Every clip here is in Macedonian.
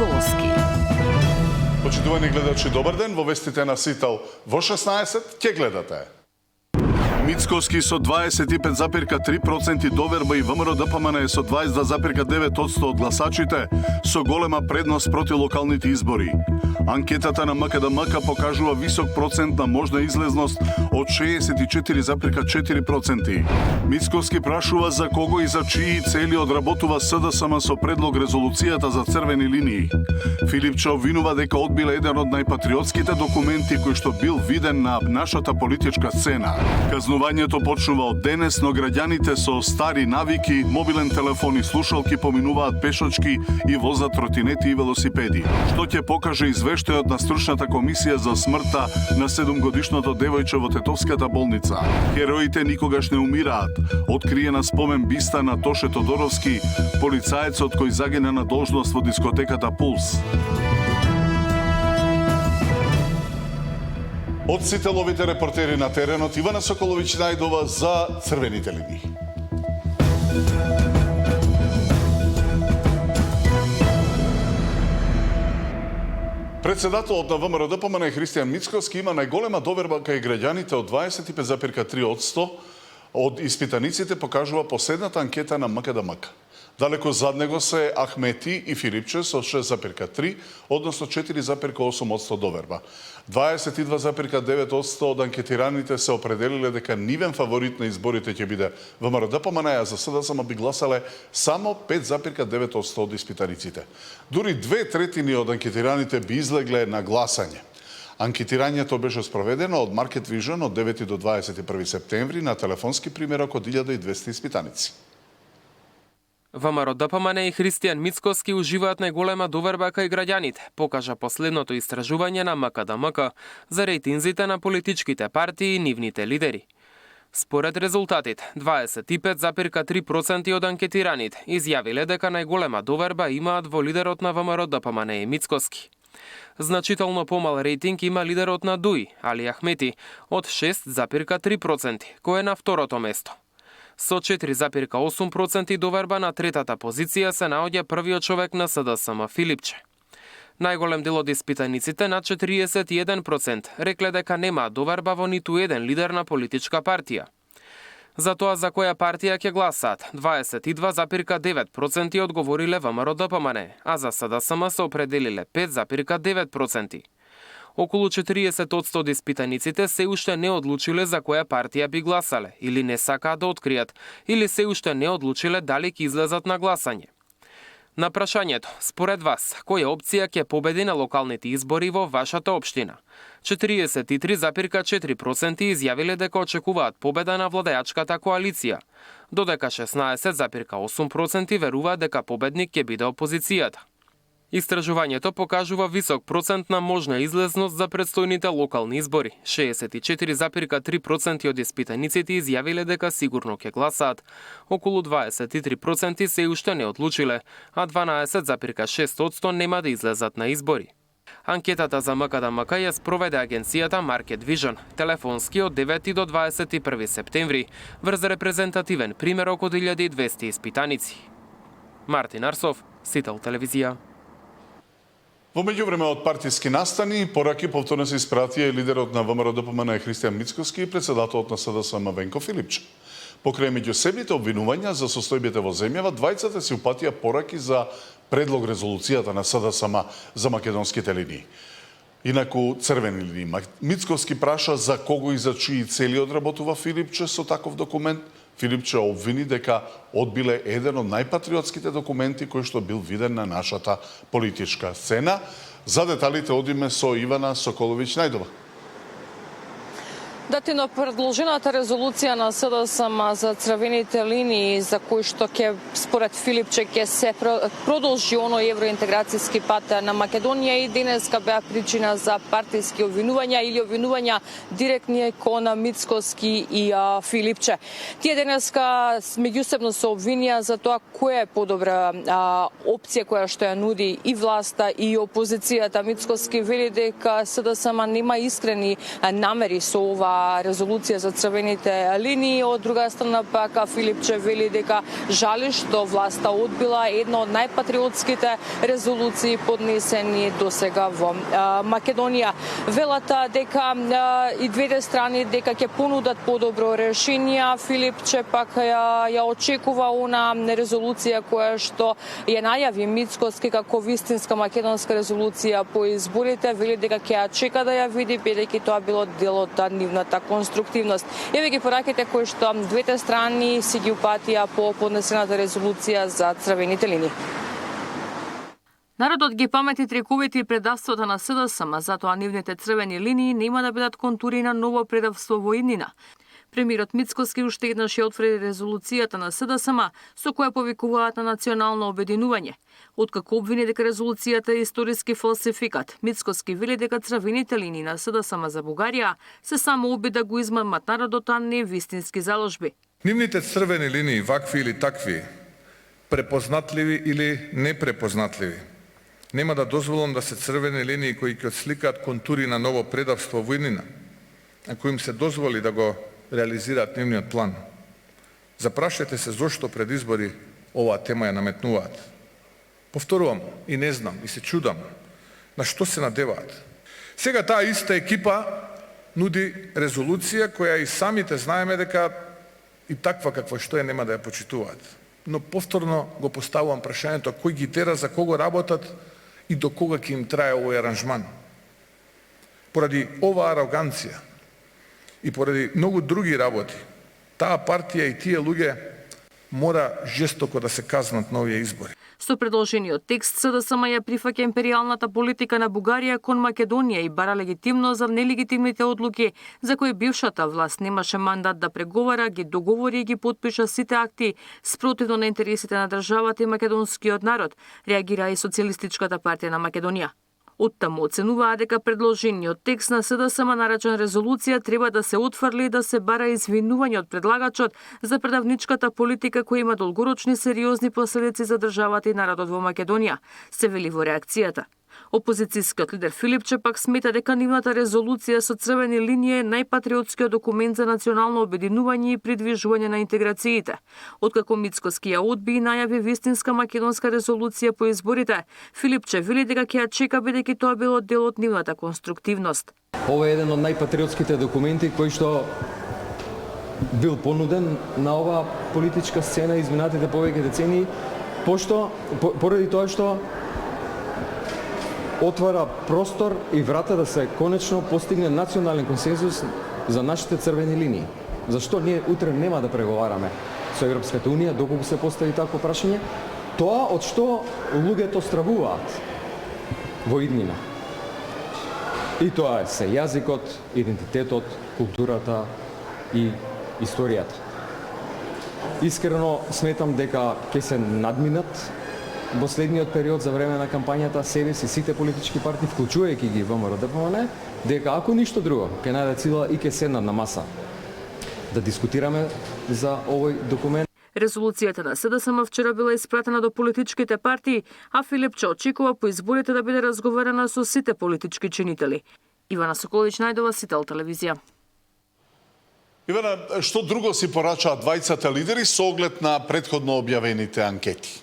Мицкоски. Почитувани гледачи, добар ден. Во вестите на Сител во 16 ќе гледате. Мицкоски со 25,3% доверба и ВМРО ДПМН со 22,9% од гласачите со голема предност проти локалните избори. Анкетата на МКДМК покажува висок процент на можна излезност од 64,4%. Мицкоски прашува за кого и за чии цели одработува СДСМ со предлог резолуцијата за црвени линии. Филипче обвинува дека одбил еден од најпатриотските документи кој што бил виден на нашата политичка сцена. Казнувањето почнува од денес, но граѓаните со стари навики, мобилен телефон и слушалки поминуваат пешачки и возат тротинети и велосипеди. Што ќе покаже извештајот на стручната комисија за смртта на 7-годишното девојче во Тетовската болница. Хероите никогаш не умираат. Откриена спомен биста на Тоше Тодоровски, полицаецот кој загина на должност во дискотеката Пулс. Од Сителовите репортери на теренот, Ивана Соколовиќ најдова за црвените линии. Председателот на ВМРО ДПМН Христијан Мицкоски има најголема доверба кај граѓаните од 25,3% од испитаниците, покажува последната анкета на МКДМК. Далеко зад него се Ахмети и Филипче со 6,3, односно 4,8% доверба. 22,9% од анкетираните се определиле дека нивен фаворит на изборите ќе биде ВМРО ДПМН, а за СДСМ би гласале само 5,9% од испитаниците. Дури 2/3 од анкетираните би излегле на гласање. Анкетирањето беше спроведено од Market Vision од 9 до 21 септември на телефонски примерок од 1200 испитаници. ВМРО ДПМН и Христијан Мицкоски уживаат најголема доверба кај граѓаните, покажа последното истражување на МКДМК за рейтинзите на политичките партии и нивните лидери. Според резултатите, 25,3% од анкетираните изјавиле дека најголема доверба имаат во лидерот на ВМРО ДПМН и Мицкоски. Значително помал рейтинг има лидерот на ДУИ, Али Ахмети, од 6,3%, кој е на второто место. Со 4,8% доверба на третата позиција се наоѓа првиот човек на СДСМ Филипче. Најголем дел од испитаниците, над 41%, рекле дека нема доверба во ниту еден лидер на политичка партија. За тоа за која партија ќе гласаат, 22,9% одговориле ВМРО ДПМН, а за СДСМ се определиле 5,9%. Околу 40% од испитаниците се уште не одлучиле за која партија би гласале, или не сакаат да откријат, или се уште не одлучиле дали ќе излезат на гласање. На прашањето, според вас, која опција ќе победи на локалните избори во вашата општина? 43,4% изјавиле дека очекуваат победа на владеачката коалиција, додека 16,8% веруваат дека победник ќе биде опозицијата. Истражувањето покажува висок процент на можна излезност за предстојните локални избори. 64,3% од испитаниците изјавиле дека сигурно ќе гласаат, околу 23% се уште не одлучиле, а 12,6% нема да излезат на избори. Анкетата за МКДМК ја спроведе агенцијата Market Vision, телефонски од 9 до 21 септември, врз репрезентативен примерок од 1200 испитаници. Мартин Арсов, Сител телевизија. Во меѓувреме од партиски настани, пораки повторно се испратија и лидерот на ВМРО ДПМН Христијан Мицкоски и председателот на СДСМ Венко Филипче. Покрај меѓусебните обвинувања за состојбите во земјава, двајцата си упатија пораки за предлог резолуцијата на СДСМ за македонските линии. Инаку црвени линии. Мицкоски праша за кого и за чии цели одработува Филипче со таков документ. Филипче обвини дека одбиле еден од најпатриотските документи кој што бил виден на нашата политичка сцена. За деталите одиме со Ивана Соколовиќ најдова. Датино предложената резолуција на СДСМ за црвените линии за кој што ќе според Филипче ќе се продолжи оној евроинтеграцијски пат на Македонија и денеска беа причина за партиски обвинувања или обвинувања директни кон Мицкоски и Филипче. Тие денеска меѓусебно се обвинија за тоа која е подобра опција која што ја нуди и власта и опозицијата. Мицкоски вели дека СДСМ нема искрени намери со ова резолуција за црвените линии, од друга страна пак Филипче вели дека жали што власта одбила една од најпатриотските резолуции поднесени досега во Македонија. Велата дека и двете страни дека ќе понудат подобро решение. Филипче пак ја очекува она резолуција која што ја најави Мицкоски како вистинска македонска резолуција по изборите. Вели дека ќе ја чека да ја види, бидејќи тоа било дел од нивната конструктивност. Еве ги пораките кои што двете страни си ги упатија по поднесената резолуција за црвените линии. Народот ги памети трековите и предавството на СДСМ, затоа нивните црвени линии нема да бидат контури на ново предавство во иднина. Премиерот Мицкоски уште еднаш ја отвори резолуцијата на СДСМ, со која повикуваат на национално обединување. Откако обвини дека резолуцијата е историски фалсификат, Мицкоски вели дека црвените линии на СДСМ за Бугарија се само обид да го измамат народот, а не вистински заложби. Нивните црвени линии, вакви или такви, препознатливи или непрепознатливи, нема да дозволам да се црвени линии кои ќе отсликаат контури на ново предавство во иднина, ако им се дозволи да го реализираат нивниот план. Запрашете се зошто пред избори оваа тема ја наметнуваат. Повторувам, и не знам, и се чудам, на што се надеваат. Сега таа иста екипа нуди резолуција која и самите знаеме дека и таква каква што е нема да ја почитуваат. Но повторно го поставувам прашањето кој ги тера, за кого работат и до кога ќе им трае овој аранжман. Поради оваа ароганција и поради многу други работи, таа партија и тие луѓе мора жестоко да се казнат на овие избори. Со предложениот текст СДСМ ја прифаќа империјалната политика на Бугарија кон Македонија и бара легитимно за нелегитимните одлуки за кои бившата власт немаше мандат да преговара, ги договори и ги потпиша сите акти спротивно на интересите на државата и македонскиот народ, реагира и Социјалистичката партија на Македонија. Оттаму оценуваа дека предложениот текст на СДСМ наречен резолуција треба да се отфрли и да се бара извинување од предлагачот за предавничката политика која има долгорочни сериозни последици за државата и народот во Македонија, се вели во реакцијата. Опозицијскиот лидер Филипче пак смета дека нивната резолуција со црвени линии е најпатриотскиот документ за национално обединување и придвижување на интеграциите. Откако Мицкоски ја одби и најави вистинска македонска резолуција по изборите, Филипче вели дека ќе ја чека бидејќи тоа било дел од нивната конструктивност. Ова е еден од најпатриотските документи кој што бил понуден на оваа политичка сцена изминатите повеќе децении, поради тоа што отвара простор и врата да се конечно постигне национален консензус за нашите црвени линии. Зашто ние утре нема да преговараме со Европската унија доколку се постави такво прашање? Тоа од што луѓето стравуваат во иднина. И тоа се јазикот, идентитетот, културата и историјата. Искрено сметам дека ќе се надминат во следниот период за време на кампањата себе си сите политички партии, вклучувајќи ги ВМРО-ДПМН, дека ако ништо друго, ќе најдат сила и ќе седнат на маса да дискутираме за овој документ. Резолуцијата на СДСМ вчера била испратена до политичките партии, а Филипче очекува по изборите да биде разговарана со сите политички чинители. Ивана Соколич, Најдова, Сител телевизија. Ивана, што друго си порачаат двајцата лидери со оглед на претходно објавените анкети?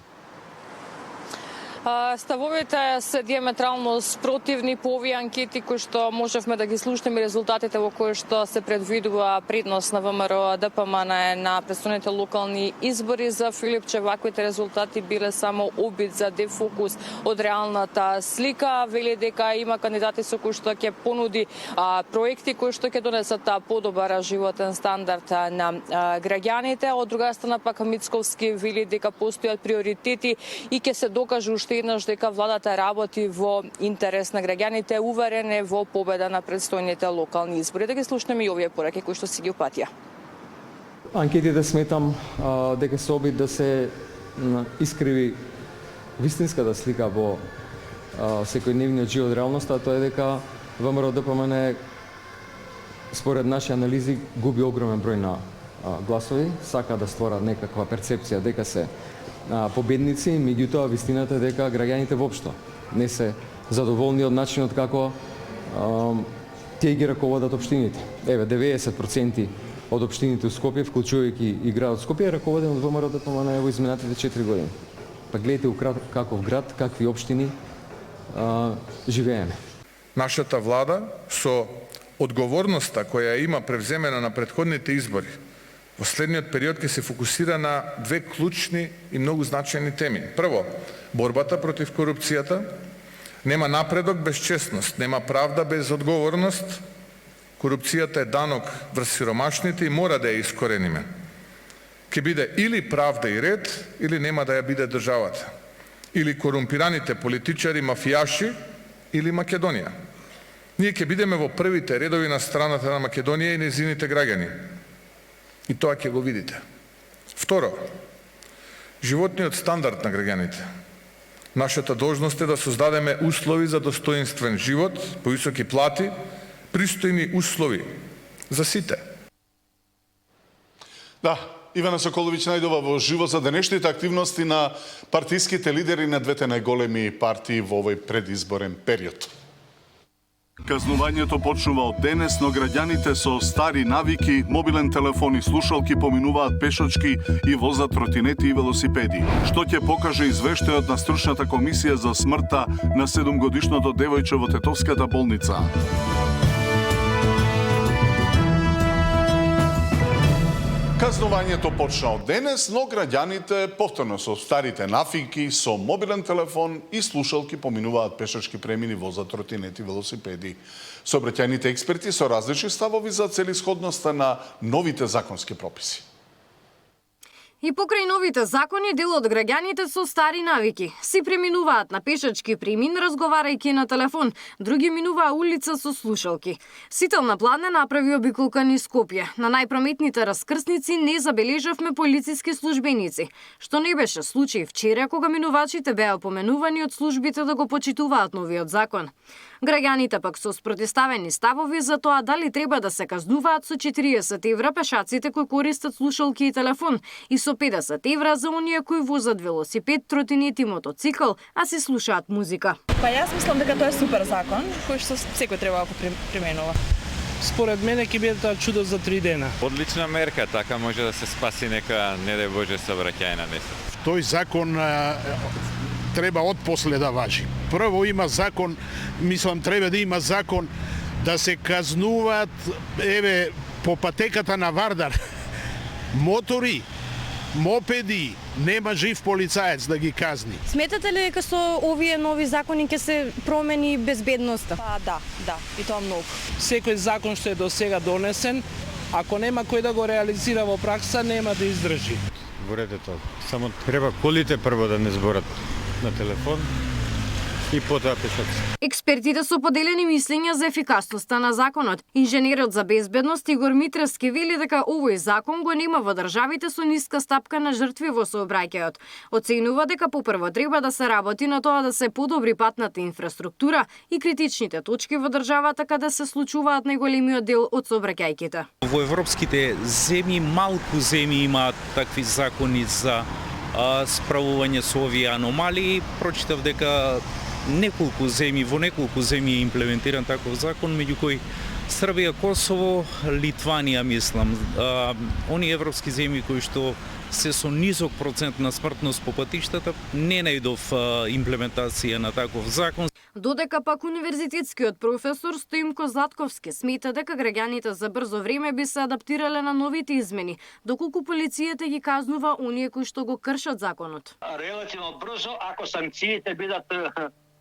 Ставовите се диаметрално спротивни по овие анкети кои што можевме да ги слушнеме резултатите во кои што се предвидува предност на ВМРО-ДПМН на престојните локални избори. За Филипче ваквите резултати биле само обид за дефокус од реалната слика. Вели дека има кандидати со кои што ќе понуди проекти кои што ќе донесат подобар животен стандард на граѓаните. Од друга страна пак Мицковски вели дека постојат приоритети и ќе се докаже уште еднаш дека владата работи во интерес на граѓаните, уверен е во победа на предстојните локални избори. Да ги слушнеме и овие пораки кои што си ги упатија. Анкетите сметам дека се обид да се искриви вистинската слика во секојдневниот живот реалноста, а тоа е дека ВМРО-ДПМН според наши анализи губи огромен број на гласови, сака да створа некаква перцепција дека се победници, меѓутоа вистината е дека граѓаните воопшто не се задоволни од начинот како тие ги раководат општините. Еве 90% од општините у Скопје, вклучувајќи и градот Скопје, е раководен од ВМРО ДПМНЕ во изминатите 4 години. Па гледате каков град, какви општини живееме. Нашата влада со одговорноста која има превземена на претходните избори во следниот период ќе се фокусира на две клучни и многу значајни теми. Прво, борбата против корупцијата. Нема напредок без честност, нема правда без одговорност. Корупцијата е данок врз сиромашните и мора да ја искорениме. Ке биде или правда и ред, или нема да ја биде државата. Или корумпираните политичари, мафијаши, или Македонија. Ние ќе бидеме во првите редови на страната на Македонија и незините граѓани. И тоа ќе го видите. Второ, животниот стандард на граѓаните. Нашата должност е да создадеме услови за достоинствен живот, повисоки плати, пристојни услови за сите. Да, Ивана Соколовиќ најдова во живо за денешните активности на партиските лидери на двете најголеми партии во овој предизборен период. Казнувањето почнува од денес, но граѓаните со стари навики, мобилен телефон и слушалки поминуваат пешачки и возат тротинети и велосипеди. Што ќе покаже извештајот на стручната комисија за смртта на 7-годишното девојче во Тетовската болница. Казнувањето почна од денес, но граѓаните повторно со старите нафики, со мобилен телефон и слушалки поминуваат пешачки премини, возат тротинети, велосипеди. Сообраќајните експерти со различни ставови за целисходноста на новите законски прописи. И покрај новите закони, дел од граѓаните со стари навики си преминуваат на пешачки премин разговарајќи на телефон, други минуваа улица со слушалки. Сителна пладне направи обиколка низ Скопје. На најпрометните раскрсници не забележавме полициски службеници, што не беше случај вчера кога минувачите беа опоменувани од службите да го почитуваат новиот закон. Граѓаните пак со спротивставени ставови за тоа дали треба да се казнуваат со 40 евра пешаците кои користат слушалки и телефон и со 50 евра за оние кои возат велосипед, тротинет и мотоцикл, а се слушаат музика. Па јас мислам дека тоа е супер закон, кој што секој треба да го применува. Според мене ќе биде тоа чудо за 3 дена. Одлична мерка, така може да се спаси нека, не дај Боже, сообраќајна несреќа. Тој закон треба отпосле да важи. Прво има закон, мислам треба да има закон да се казнуваат еве по патеката на Вардар мотори, мопеди, нема жив полицаец да ги казни. Сметате ли дека со овие нови закони ќе се промени безбедноста? Па да, и тоа многу. Секој закон што е до сега донесен, ако нема кој да го реализира во пракса, нема да издржи. Во ред е тоа. Само треба колите прво да не зборат на телефон и потоа пешаци. Експертите со поделени мислења за ефикасноста на законот. Инженерот за безбедност Игор Митревски вели дека овој закон го нема во државите со ниска стапка на жртви во сообраќајот. Оценува дека попрво треба да се работи на тоа да се подобри патната инфраструктура и критичните точки во државата каде се случуваат најголемиот дел од сообраќајките. Во европските земји малку земји имаат такви закони за справување со овие аномалии. Прочитав дека во неколку земји е имплементиран таков закон, меѓу кои Србија, Косово, Литванија, мислам. Они европски земји кои што се со низок процент на смртност по патиштата, не најдов имплементација на таков закон. Додека пак универзитетскиот професор Стоимко Златковски смета дека граѓаните за брзо време би се адаптирале на новите измени, доколку полицијата ги казнува оние кои што го кршат законот. Релативно брзо, ако санкциите бидат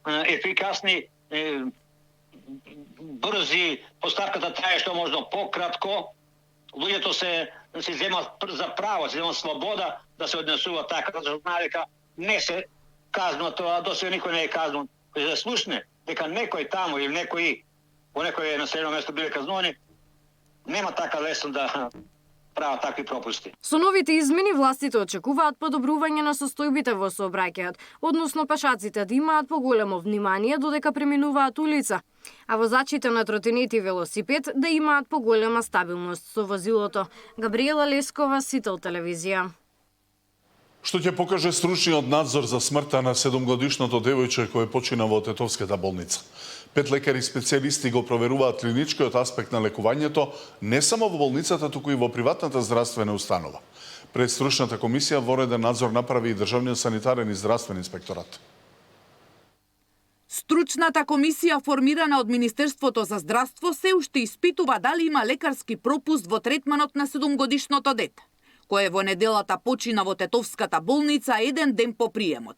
ефикасни, брзи, поставката трае што можно пократко, луѓето се земат за право, се земат слобода да се однесува така, зашто знае дека не се казнува тоа, до сега никој не е казнуван. Кој се слушне дека некој таму или некој во некој населено место биле казнувани, нема така лесно да прават такви пропусти. Со новите измени властите очекуваат подобрување на состојбите во сообраќајот, односно пешаците да имаат поголемо внимание додека преминуваат улица, а возачите на тротинети и велосипед да имаат поголема стабилност со возилото. Габриела Лескова, Сител телевизија. Што ќе покаже стручниот надзор за смртта на 7-годишното девојче кое почина во Тетовската болница. 5 лекари специјалисти го проверуваат клиничкиот аспект на лекувањето не само во болницата, туку и во приватната здравствена установа. Пред стручната комисија вореден надзор направи и Државниот санитарен и здравствен инспекторат. Стручната комисија формирана од Министерството за здравство се уште испитува дали има лекарски пропуст во третманот на 7-годишното дете, кое во неделата почина во Тетовската болница еден ден по приемот.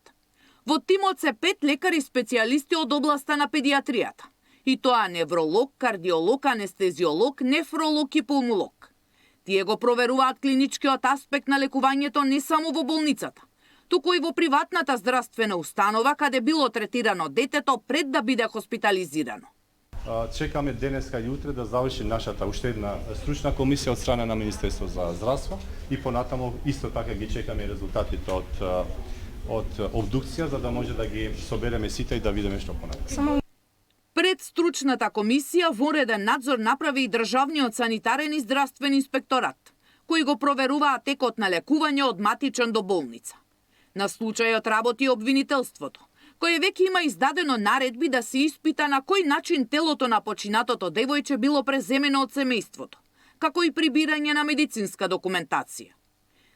Во тимот се 5 лекари специјалисти од областа на педиатријата, и тоа невролог, кардиолог, анестезиолог, нефролог и пулмолог. Тие го проверуваат клиничкиот аспект на лекувањето не само во болницата, туку и во приватната здравствена установа каде било третирано детето пред да биде хоспитализирано. Чекаме денеска и утре да заврши нашата уште една стручна комисија од страна на Министерство за здравство и понатаму исто така ги чекаме резултатите од обдукција за да може да ги собереме сите и да видиме што понатаму. Пред стручната комисија вореден надзор направи и Државниот санитарен и здравствен инспекторат, кои го проверуваат текот на лекување од матичен до болница. На случајот работи обвинителството, кое веќе има издадено наредби да се испита на кој начин телото на починатото девојче било преземено од семејството, како и прибирање на медицинска документација.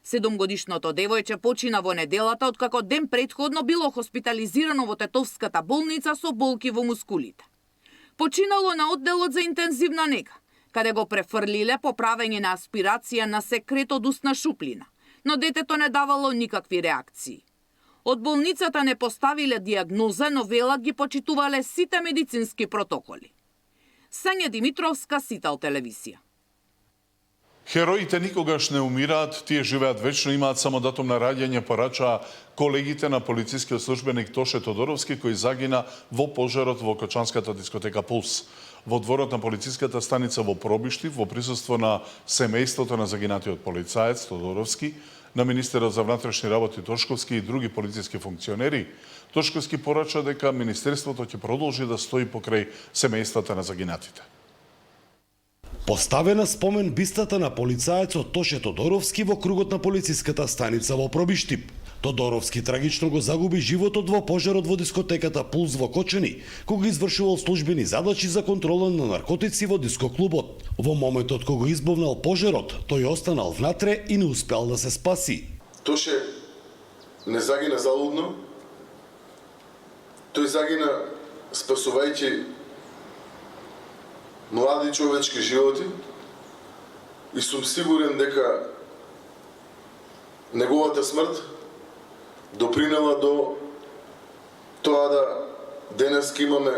7-годишното девојче почина во неделата, откако ден претходно било хоспитализирано во Тетовската болница со болки во мускулите. Починало на одделот за интензивна нега, каде го префрлиле по правење на аспирација на секрет од устна шуплина, но детето не давало никакви реакции. Од болницата не поставиле диагноза, но велат ги почитувале сите медицински протоколи. Сања Димитровска, Сител телевизија. Хероите никогаш не умираат, тие живеат вечно, имаат само датум на раѓање, порачаа колегите на полицискиот службеник Тоше Тодоровски, кој загина во пожарот во Кочанската дискотека Пулс. Во дворот на полициската станица во Пробиштив, во присуство на семејството на загинатиот полицаец Тодоровски, на министерот за внатрешни работи Тошковски и други полициски функционери, Тошковски порача дека министерството ќе продолжи да стои покрај семејствата на загинатите. Поставена спомен бистата на полицаецот Тоше Тодоровски во кругот на полициската станица во Пробиштип. Тодоровски трагично го загуби животот во пожарот во дискотеката Пулс во Кочани, кога извршувал службени задачи за контрола на наркотици во дискоклубот. Во моментот кога избовнал пожарот, тој останал внатре и не успел да се спаси. Тоше не загина залудно, тој загина спасувајќи млади човечки животи и сум сигурен дека неговата смрт допринела до тоа да денеска имаме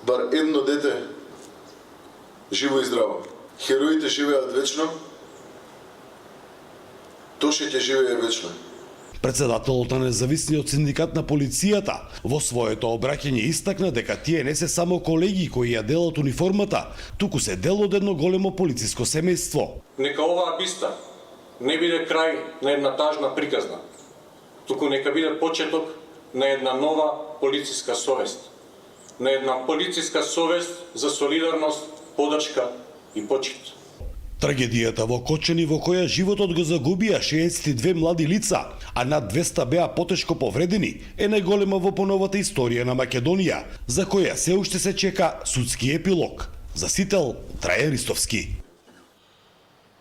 бар едно дете живо и здраво. Хероите живеат вечно, Тоше ќе живее вечно. Председателот на независниот синдикат на полицијата во своето обраќање истакна дека тие не се само колеги кои ја делат униформата, туку се дел од едно големо полициско семејство. Нека оваа биста не биде крај на една тажна приказна, туку нека биде почеток на една нова полициска совест. На една полициска совест за солидарност, подршка и почит. Трагедијата во Кочани во која животот го загубија 62 млади лица, а над 200 беа потешко повредени, е најголема во поновата историја на Македонија, за која се уште се чека судски епилог. За Сител, Трајан Ристовски.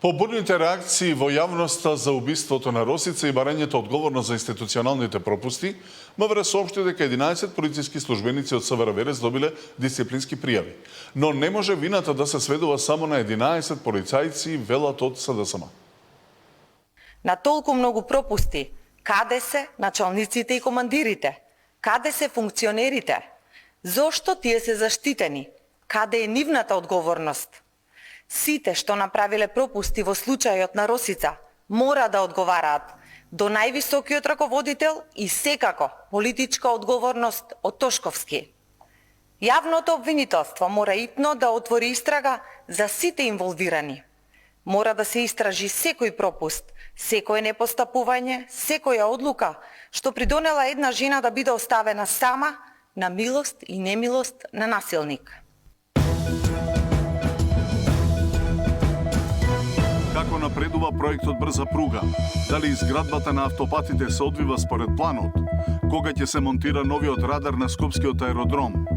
По бурните реакции во јавноста за убиството на Росица и барањето одговорност за институционалните пропусти, МВР соопшти дека 11 полициски службеници од СВР Верес добиле дисциплински пријави. Но не може вината да се сведува само на 11 полицајци, велат од СДСМ. На толку многу пропусти, каде се началниците и командирите? Каде се функционерите? Зошто тие се заштитени? Каде е нивната одговорност? Сите што направиле пропусти во случајот на Росица мора да одговараат до највисокиот раководител и секако политичка одговорност од Тошковски. Јавното обвинителство мора итно да отвори истрага за сите инволвирани. Мора да се истражи секој пропуст, секое непостапување, секоја одлука што придонела една жена да биде оставена сама на милост и немилост на насилник. Како напредува проектот Брза пруга? Дали изградбата на автопатите се одвива според планот? Кога ќе се монтира новиот радар на Скопскиот аеродром?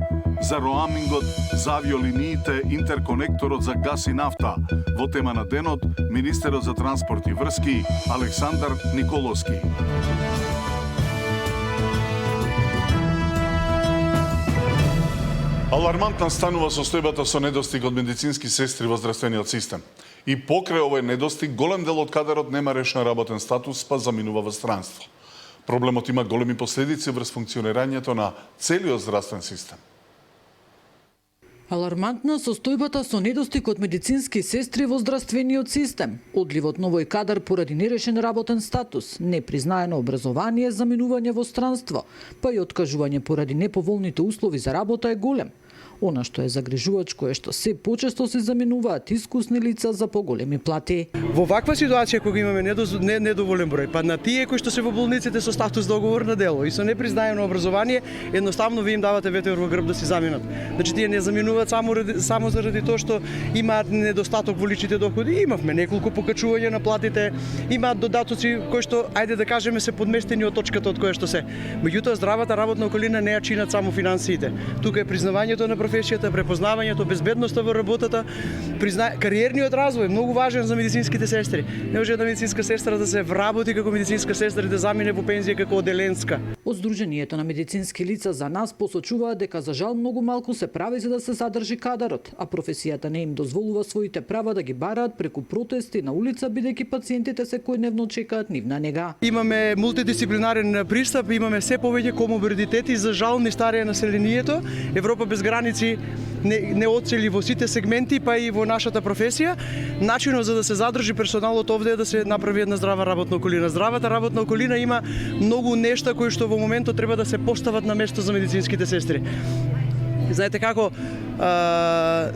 За роамингот, за авиолиниите, интерконекторот за газ и нафта. Во тема на денот, министерот за транспорт и врски Александар Николовски. Алармантна станува состојбата со недостиг од медицински сестри во здравствениот систем. И покрај овој недостиг, голем дел од кадарот нема решен работен статус, па заминува во странство. Проблемот има големи последици врз функционирањето на целиот здравствен систем. Алармантна состојбата со недостиг од медицински сестри во здравствениот систем, одливот на овој кадар поради нерешен работен статус, непризнаено образование, заминување во странство, па и откажување поради неповолните услови за работа е голем. Она што е загрижувачко е што се почесто се заменуваат искусни лица за поголеми плати. Во ваква ситуација кога имаме недоволен број, па на тие кои што се во болниците со статус договор на дело и со непризнаено образование, едноставно ви им давате ветер во грб да си заминат. Значи тие не заминуваат само заради тоа што имаат недостаток во личните доходи. Имавме неколку покачувања на платите, имаат додатоци кои што ајде да кажеме се подместени од точката од која што се. Меѓутоа здравата работна околина не ја чинат само финансиите. Тука е признавањето на професијата, препознавањето, безбедноста во работата, кариерниот развој многу важен за медицинските сестри. Не може една медицинска сестра да се вработи како медицинска сестра и да замине во пензија како оделенска. Од Сдруженијето на медицински лица за нас посочуваат дека за жал многу малку се прави за да се задржи кадарот, а професијата не им дозволува своите права да ги бараат преку протести на улица, бидејќи пациентите секојдневно чекаат нивна нега. Имаме мултидисциплинарен пристап, имаме се повеќе коморбидитети, за жал ни старее населението. Европа без граници не оцели во сите сегменти, па и во нашата професија. Начинот за да се задржи персоналот овде е да се направи една здрава работна околина. Здравата работна околина има многу нешта кои што во моментот треба да се постават на место за медицинските сестри. Знаете како,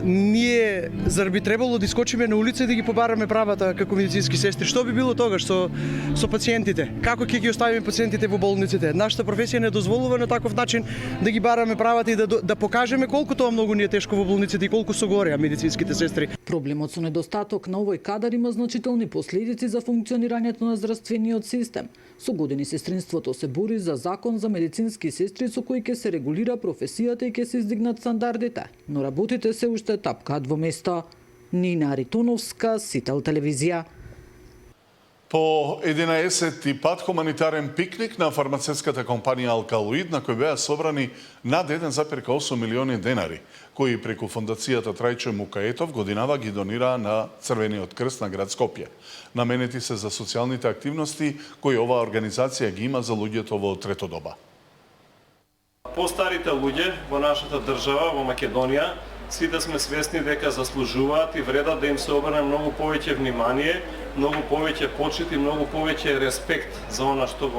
ние зар би требало да искочиме на улица и да ги побараме правата како медицински сестри? Што би било тогаш со пациентите? Како ќе ги оставиме пациентите во болниците? Нашата професија не дозволува на таков начин да ги бараме правата и да покажеме колку тоа многу ни е тешко во болниците и колку со гореа медицинските сестри. Проблемот со недостаток на овој кадар има значителни последици за функционирањето на здравствениот систем. Со години сестринството се бори за закон за медицински сестри со кој ќе се регулира професијата и ќе се издигнат стандардите, но работите се уште тапкаат во место. Нина Аритоновска, Сител телевизија. По 11-ти пат хуманитарен пикник на фармацевската компанија Алкалоид, на кој беа собрани над 1,8 милиони денари, кои преку фондацијата Трајче Мукаетов годинава ги донира на Црвениот крст на град Скопје. Наменети се за социјалните активности кои оваа организација ги има за луѓето во трето доба. Постарите луѓе во нашата држава, во Македонија, сите сме свесни дека заслужуваат и вредат да им се обрне многу повеќе внимание, многу повеќе почит и многу повеќе респект за она што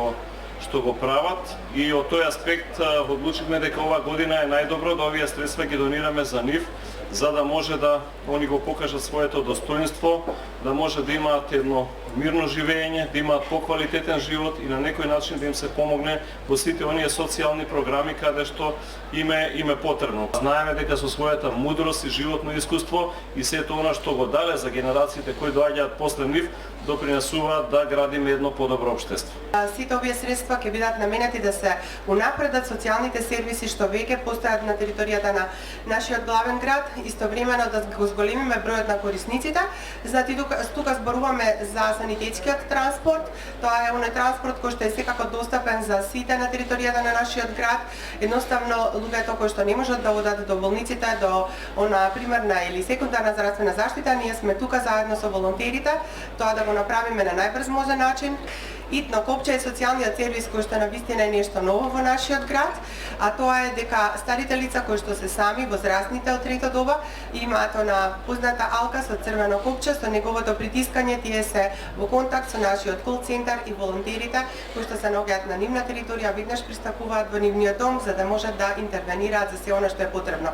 го прават. И од тој аспект одлучивме дека ова година е најдобро да овие средства ги донираме за нив, за да може да они го покажат своето достоинство, да може да имаат едно мирно живење, да имаат поквалитетен живот и на некој начин да им се помогне во сите оние социјални програми каде што им е потребно. Знаеме дека со својата мудрост и животно искуство и сето она што го дале за генерациите кои доаѓаат после нив, допринесуваат да градиме едно подобро општество. Сите овие средства ќе бидат наменети да се унапредат социјалните сервиси што веќе постојат на територијата на нашиот главен град, истовремено да го зголемиме бројот на корисниците. Значи тука зборуваме за санитетскиот транспорт. Тоа е оној транспорт кој што е секако достапен за сите на територијата на нашиот град. Едноставно луѓето кои што не можат да одат до болниците, до она примерна или секундарна здравствена заштита, ние сме тука заедно со волонтерите, тоа да го направиме на најбрз можен начин. Итно копче е социјалниот сервис кој што навистина е нешто ново во нашиот град, а тоа е дека старите лица кои што се сами, возрастните од трето доба, имаат она позната алка со црвено копче, со неговото притискање тие се во контакт со нашиот кол центар и волонтерите кои што се наоѓаат на нивна територија, веднаш пристапуваат во нивниот дом за да можат да интервенираат за се она што е потребно.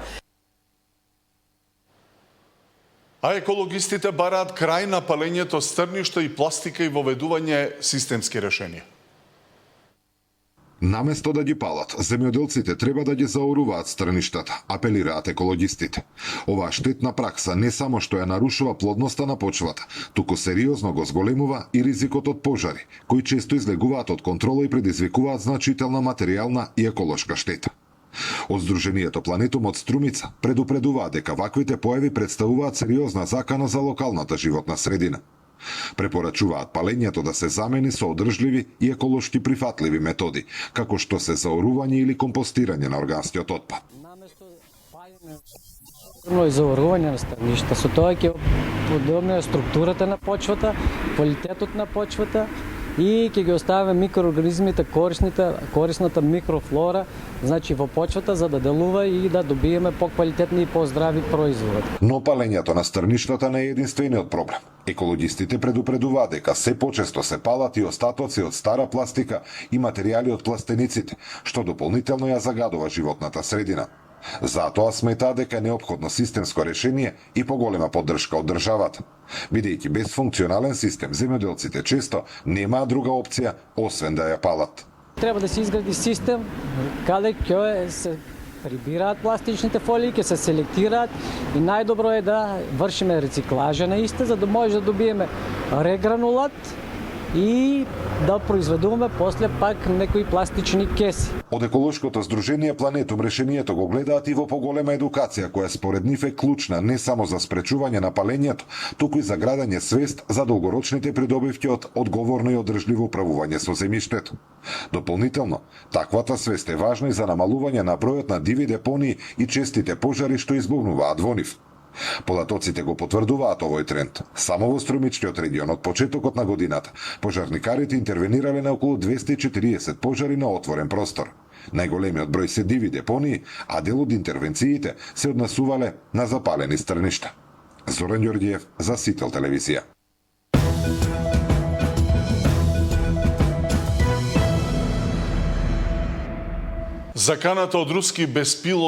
А екологистите бараат крај на палењето стрништа и пластика и воведување системски решенија. Наместо да ги палат, земјоделците треба да ги заоруваат страништата, апелираат екологистите. Оваа штетна пракса не само што ја нарушува плодноста на почвата, туку сериозно го зголемува и ризикот од пожари, кои често излегуваат од контрола и предизвикуваат значителна материјална и еколошка штета. Од Сдруженијето Планетум од Струмица предупредуваат дека ваквите појави представуваат сериозна закана за локалната животна средина. Препорачуваат палењето да се замени со одржливи и еколошки прифатливи методи, како што се заорување или компостирање на органскиот отпад. И заорување на страништа, со тоа ќе подобри структурата на почвата, квалитетот на почвата и ќе ги остави микроорганизмите, корисната микрофлора, значи во почвата за да делува и да добиеме поквалитетни и поздрави производи. Но палењето на стрништата не е единствениот проблем. Екологистите предупредуваат дека се почесто се палат и остатоци од стара пластика и материјали од пластениците, што дополнително ја загадува животната средина. Затоа сметаат дека е неопходно системско решение и поголема поддршка од државата. Бидејќи без функционален систем, земјоделците често немаат друга опција освен да ја палат. Треба да се изгради систем каде ќе се прибираат пластичните фолии, ќе се селектираат и најдобро е да вршиме рециклажа на исте, за да може да добиеме регранулат и да произведуваме после пак некои пластични кеси. Од еколошкото здружение Планетум решението го гледаат и во поголема едукација, која според нив е клучна не само за спречување на палењето, туку и за градење свест за долгорочните придобивки од одговорно и одржливо управување со земјиштето. Дополнително, таквата свест е важна и за намалување на бројот на диви депонии и честите пожари што избувнуваат во нив. Податоците го потврдуваат овој тренд. Само во Струмичкиот регион од почетокот на годината пожарникарите интервенирале на околу 240 пожари на отворен простор. Најголемиот број се диви депонии, а дел од интервенциите се однесувале на запалени стрништа. Зоран Ѓорѓиев за Сител телевизија. Заканата од руски беспилот